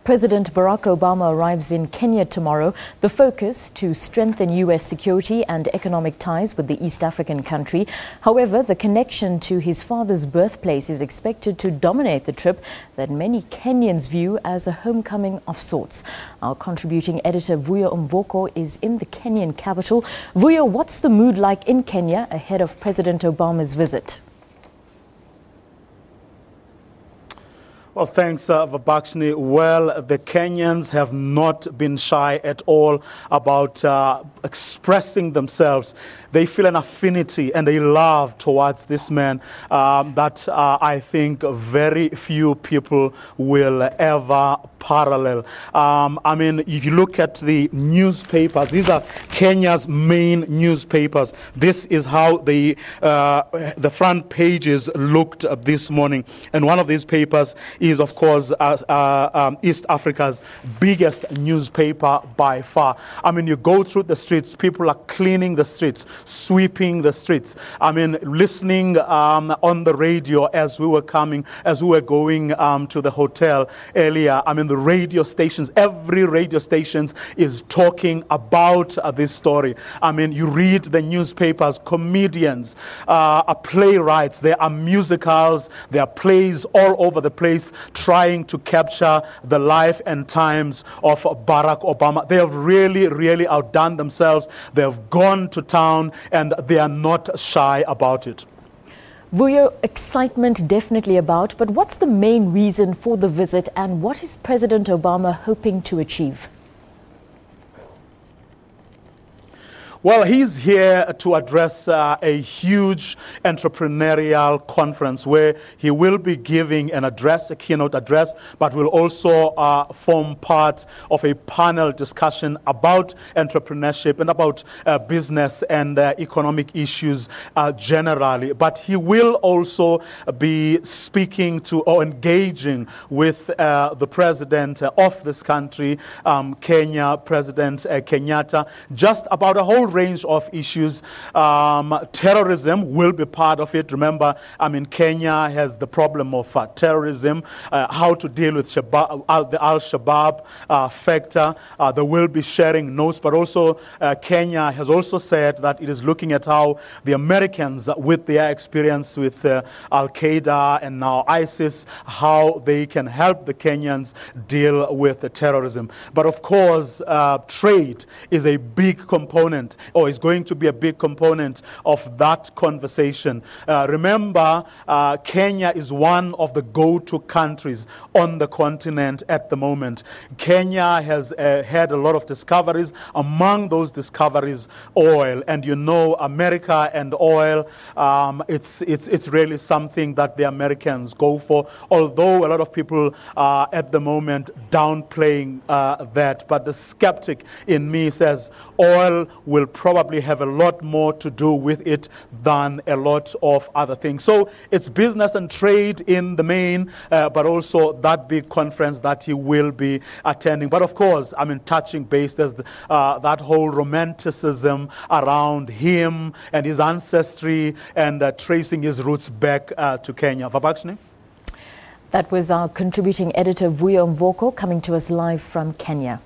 President Barack Obama arrives in Kenya tomorrow. The focus to strengthen U.S. security and economic ties with the East African country. However, the connection to his father's birthplace is expected to dominate the trip that many Kenyans view as a homecoming of sorts. Our contributing editor Vuyo Mvoko is in the Kenyan capital. Vuyo, what's the mood like in Kenya ahead of President Obama's visit? Well, thanks, Vabakshni. Well, the Kenyans have not been shy at all about expressing themselves. They feel an affinity and a love towards this man that I think very few people will ever parallel. I mean, if you look at the newspapers, these are Kenya's main newspapers. This is how the front pages looked this morning. And one of these papers is, of course, East Africa's biggest newspaper by far. I mean, you go through the streets, people are cleaning the streets, sweeping the streets. I mean, listening on the radio as we were going to the hotel earlier. I mean, the radio stations, every radio station is talking about this story. I mean, you read the newspapers, comedians, playwrights, there are musicals, there are plays all over the place trying to capture the life and times of Barack Obama. They have really, really outdone themselves. They have gone to town and they are not shy about it. Vuyo, excitement definitely about, but what's the main reason for the visit and what is President Obama hoping to achieve? Well, he's here to address a huge entrepreneurial conference where he will be giving an address, a keynote address, but will also form part of a panel discussion about entrepreneurship and about business and economic issues generally. But he will also be speaking to or engaging with the president of this country, Kenya, President Kenyatta, just about a whole range of issues. Terrorism will be part of it. Remember, I mean, Kenya has the problem of terrorism, how to deal with the Al-Shabaab factor. They will be sharing notes, but also Kenya has also said that it is looking at how the Americans, with their experience with Al-Qaeda and now ISIS, how they can help the Kenyans deal with the terrorism. But of course, trade is a big component, or is going to be a big component of that conversation. Remember, Kenya is one of the go-to countries on the continent at the moment. Kenya has had a lot of discoveries. Among those discoveries, oil. And you know, America and oil, it's really something that the Americans go for, although a lot of people are at the moment downplaying that. But the skeptic in me says oil will probably have a lot more to do with it than a lot of other things. So it's business and trade in the main, but also that big conference that he will be attending. But of course, I mean, touching base, there's that whole romanticism around him and his ancestry and tracing his roots back to Kenya. Vabakshni? That was our contributing editor Vuyo Mvoko coming to us live from Kenya.